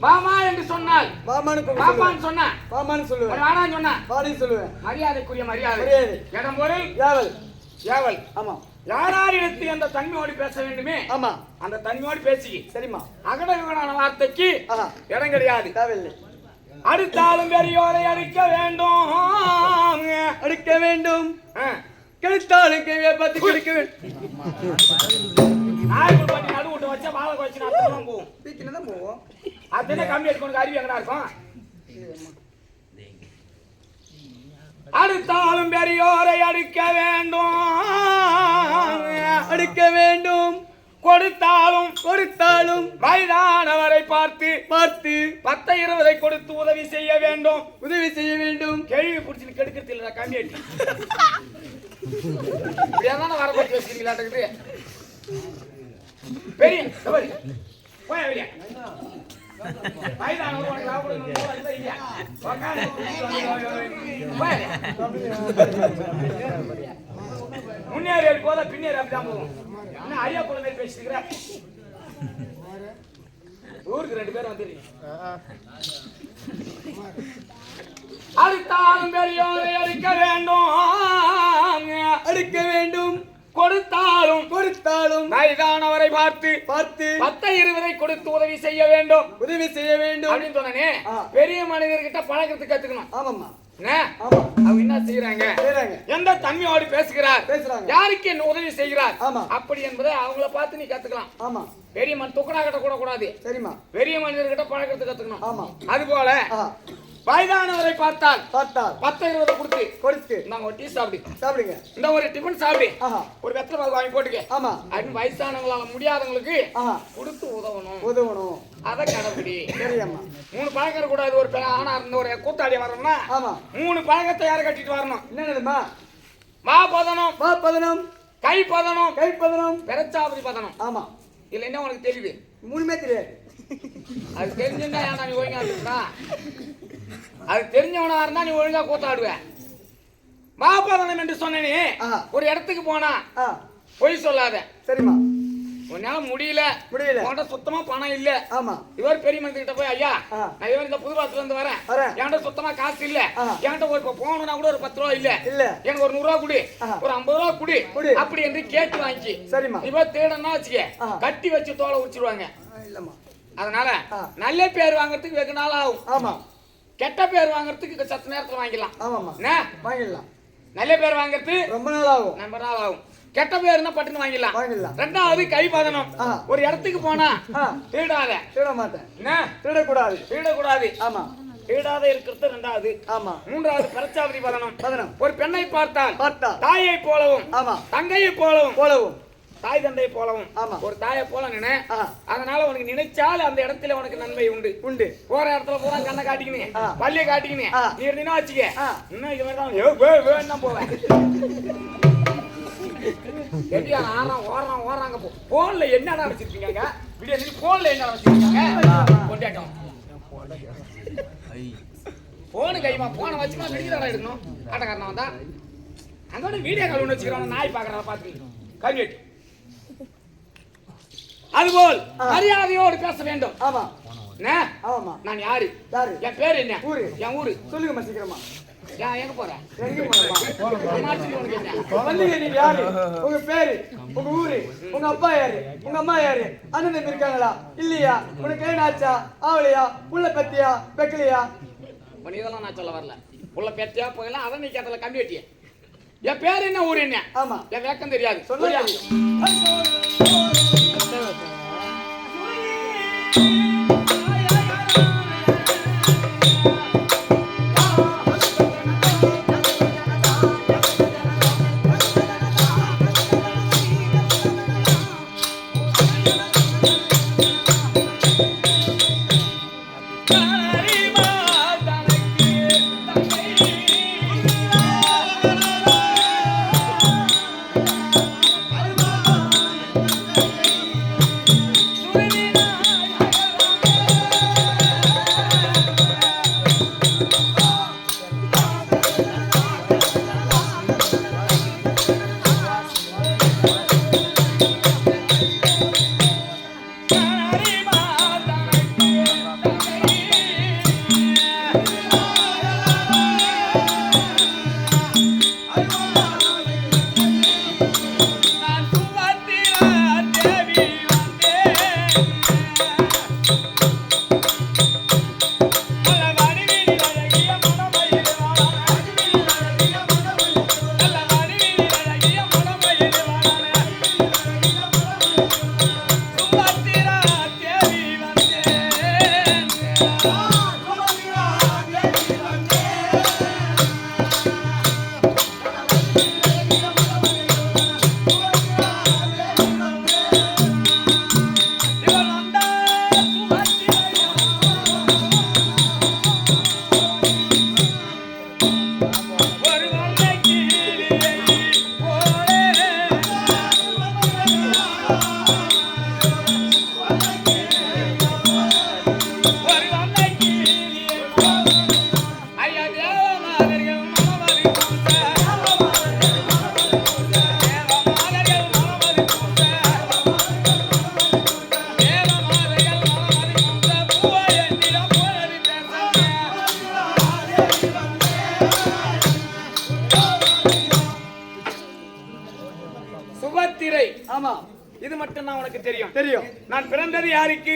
மாமா என்று சொன்னால் மாமான்னு சொன்னா மாமான்னு சொல்லுவேன், வாடான்னு சொன்னா வாடின்னு சொல்லுவேன். மரியாதைக்குரிய மரியாதை, இடம் பொருள் ஏவல் ஏவல். ஆமா, யாராரிடத்து அந்த தன்மையோடு பேச வேண்டுமே ஆமா அந்த தன்மையோடு பேசி சரிம்மா. அகடவிகடான வார்த்தைக்கு இடம் கிடையாது. தேவையில்லை. அடுத்தாலும் பெரியோரை அடிக்க வேண்டும், அடிக்க வேண்டும். கெடுத்தாலும் கேள்வியை பார்த்து கிடைக்க வேண்டும். நாய்க்குள் பாட்டி நடு விட்டு வச்சா வாழை வச்சு நான் போவோம், பீக்கில தான் போவோம். அதுன்னு கம்மி எடுக்கணும், அறிவு எங்கடா இருக்கும். அடுத்தாலும் பெரியோரை அடிக்க வேண்டும், அடிக்க வேண்டும். கொடுத்தாலும் கொடுத்தாலும் வயதானவரை பார்த்து பார்த்து 10 20 கொடுத்து உதவி செய்ய வேண்டும், உதவி செய்ய வேண்டும். கேள்வி பிடிச்சி கெடுக்கிறது இல்லை கம்மி அடி வர பற்றி வச்சுக்கிறீங்களாட்டுக்குது பெரிய போய் வெளியே முன்னேறி போதா பின்னேறி அப்படிதான் போவோம். என்ன ஐயா போல மாதிரி பேசிக்கிற ஊருக்கு 2 பேரும் வந்துருக்கீங்க. அடுத்தாலும் பெரியோரை அடிக்க வேண்டும், அடிக்க வேண்டும். கொடுத்தாலும் கொடுத்தாலும் வயதானவரை பார்த்து பார்த்து 10 20 கொடுத்து உதவி செய்ய வேண்டும், உதவி செய்ய வேண்டும் அப்படின்னு சொன்னே. பெரிய மனிதர்கிட்ட பழக்கத்துக்கு கத்துக்கணும். ஆமாம்மா, அவங்க என்ன செய்யறாங்க, எந்த தன்மையோடு பேசுகிறார், யாருக்கு என்ன உதவி செய்கிறார் அப்படி என்பதை அவங்கள பார்த்து நீ கத்துக்கலாம். ஆமா, பெரிய மனித துக்கடா கட்ட கூட கூடாது. சரிம்மா, பெரிய மனிதர்கிட்ட பழக்கத்துக்கு கத்துக்கணும். ஆமா, அது போல வயதானவரை பார்த்தால் 10 20 கொடுத்து நாங்க ஒரு டீ சாப்பிடுங்க, இந்த ஒரு டிஃபன் சாப்பிடு, ஒரு வெத்தலை பாக்கு வாங்கி போட்டுக்க. ஆமா, அப்படின்னு வயசானவங்களால முடியாதவங்களுக்கு கொடுத்து உதவணும். அத கடைபிடி. சரியம்மா. 3 பழக்கம் கூடாது. ஒரு ஆனா இருந்த ஒரு கூத்தாடி வரணும்னா 3 பழக்கத்தை யார கட்டிட்டு வரணும். என்னதுமா? மா பதனம், கை பதனம், பெரச்சாபதி பதனம். ஆமா, இல்ல என்ன உனக்கு தெரியுது? 3மே தெரியாது. அது தெரிஞ்சுட்டா ஏன் நீ ஒழுங்கா இருக்கா? அது தெரிஞ்சவனா இருந்தா நீ ஒழுங்கா கூத்தாடுவேன். மாபதனம் என்று சொன்னே. ஒரு இடத்துக்கு போனா பொய் சொல்லாத. சரிம்மா. உன்னால முடியல உன்கிட்ட சுத்தமா பணம் இல்ல. ஆமா, இவர் பெரிய மனுஷன்கிட்ட போய் ஐயா நான் இவர் இந்த புதுவாத்துல இருந்து வரேன், என்கிட்ட சுத்தமா காசு இல்ல, என்கிட்ட ஒரு போகணும்னா கூட ஒரு 10 ரூபா இல்ல, எனக்கு ஒரு 100 ரூபா குடு, ஒரு 50 ரூபா குடு அப்படி என்று கேட்டு வாங்கி. சரிம்மா. இவர் தேடனா வச்சுக்க கட்டி வச்சு தோலை உரிச்சிருவாங்க. இல்லம்மா, அதனால நல்ல பேர் வாங்குறதுக்கு வெகு நாள் ஆகும். ஆமா, கெட்ட பேர் வாங்குறதுக்கு சத்து நேரத்துல வாங்கிடலாம். ஆமாமா, வாங்கிடலாம். நல்ல பேர் வாங்குறது ரொம்ப நாள் ஆகும். கெட்ட பேர்னா பட்டுன்னு வாங்கிடலாம். ரெண்டாவது கை பதனம். ஒரு இடத்துக்கு போனா திருட மாட்டேன், திருடக்கூடாது. ஆமா, திருடாத இருக்கிறது ரெண்டாவது. ஆமா, மூன்றாவது பெரச்சாபதி பதனம். ஒரு பெண்ணை பார்த்தால் தாயை போலவும் தங்கையை போலவும் தாய் தந்தை போலவும் ஒரு தாயை போல நினை. அதனால உனக்கு நினைச்சால் அந்த இடத்துல உனக்கு நன்மை உண்டு. போற இடத்துல பூரா கண்ணை காட்டிக்கினே பள்ளியை காட்டிக்கினே நீ இருந்தீங்கன்னா வச்சுக்க இன்னும் இது மாதிரி தான் போவேன். எப்படியா ஓடுறாங்க போன்ல என்னடா வச்சிருக்கீங்க? வீடியோ போன்ல என்ன வச்சிருக்கீங்க? கொண்டாட்டம் போனு கைமா போன வச்சுமா வெளியில எடுக்கணும். ஆட்டக்காரனா வந்தா அங்கோட வீடியோ கால் ஒன்று வச்சுக்கிறோம். நாய் பாக்குறா பாத்து கல்வெட்டு. அதுபோல் மரியாதையோடு பேச வேண்டும். ஆமா, என்ன? ஆமா. நான் யாரு? யாரு? என் பேர் என்ன? ஊரு. என் ஊரு. சொல்லுங்கம்மா சீக்கிரமா. எங்க போற? எங்க போறமா? அம்மாச்சி உனக்கு என்ன? வந்தீங்க நீங்க யாரு? உங்க பேரு, உங்க ஊரு, உங்க அப்பா யாரு, உங்க அம்மா யாரு, அண்ணன் தம்பி இருக்காங்களா இல்லையா, உனக்கு கல்யாணம் ஆச்சா ஆவலையா, புள்ள பெத்தியா பெக்கலையா? இதெல்லாம் நான் சொல்ல வரல. உள்ள பேத்தியா போகலாம், அதை நீ கேட்டல கம்பி வெட்டிய. என் பேர் என்ன, ஊர் என்ன? ஆமா. என் வேக்கம் தெரியாது. சொல்லுங்க. சுபத்திரை. ஆமா. இது மட்டும் தான் உனக்கு தெரியும். தெரியும். நான் பிறந்தது யாருக்கு?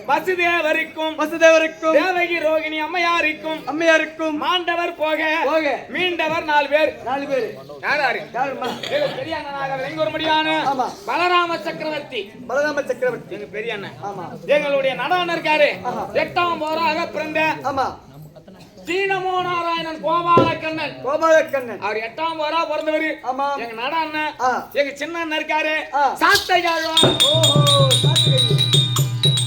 வசுதேவருக்கும். வசுதேவருக்கும். தேவகி ரோகிணி அம்மையாருக்கும். அம்மையாருக்கும். மாண்டவர் போக போக மீண்டவர் 4 பேர். 4 பேர். யாராரு? யாருமா? எங்க பெரிய அண்ணனாக விளங்கி ஒரு முடியான ஆமா. பலராம சக்கரவர்த்தி. பலராம சக்கரவர்த்தி எங்க பெரிய அண்ணன். ஆமா. எங்களுடைய நடான இருக்காரு. 8ஆம் போராக பிறந்த ஆமா. சீனமோ நாராயணன் கோபாலக்கண்ணன். கோபாலக்கண்ணன் அவர் 8ஆம் போரா பிறந்தவர். ஆமா. எங்க நடான எங்க சின்ன அண்ணன் இருக்காரு சாத்தையாழ்வார். ஓஹோ சாத்திகை.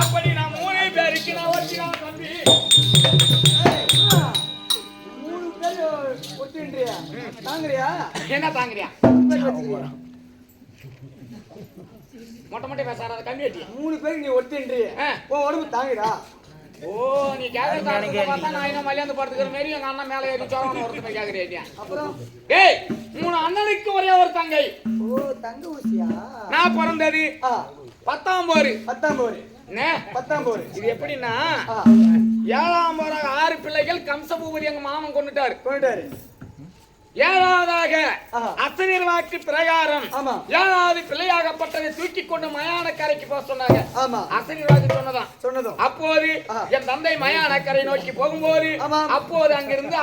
அப்படி நான் 3 பேருக்கு நான் வச்சிருக்கேன் தம்பி. 3 பேர் ஒட்டின்றியா? தாங்கறியா? என்ன தாங்கறியா? மொட்டை மொட்டை பேசாத கம்மி வெட்டி. 3 பேருக்கு நீ ஒட்டின்றியா? உன் உடம்பு தாங்குடா. ஓ நீ கேக்குறத பார்த்தா நான் என்ன மலையாந்து படுத்துக்கிற மாதிரி எங்க அண்ணன் மேல ஏறி சோழன ஒருத்தமே கேக்குறியா? அப்புறம் டேய் 3 அண்ணனுக்கு ஒரே ஒரு தங்கை. ஓ தங்க ஊசியா? நான் பிறந்தது 10ஆம் போர். 10ஆம் போர். என்ன 10ஆம் போர். இது எப்படின்னா 7ஆம் போராக 6 பிள்ளைகள் கம்சபூபதி எங்க மாமன் கொண்டுட்டாரு. 7ஆவதாக அசரீர் வாக்கு பிரகாரம் 7ஆவது பிள்ளையாகப்பட்டதை தூக்கி கொண்டு மயான கரைக்கு போக சொன்னாங்க. அசரீர் வாக்கு சொன்னதும் அப்போது என் தந்தை மயான கரை நோக்கி போகும்போது அப்போது அங்கிருந்து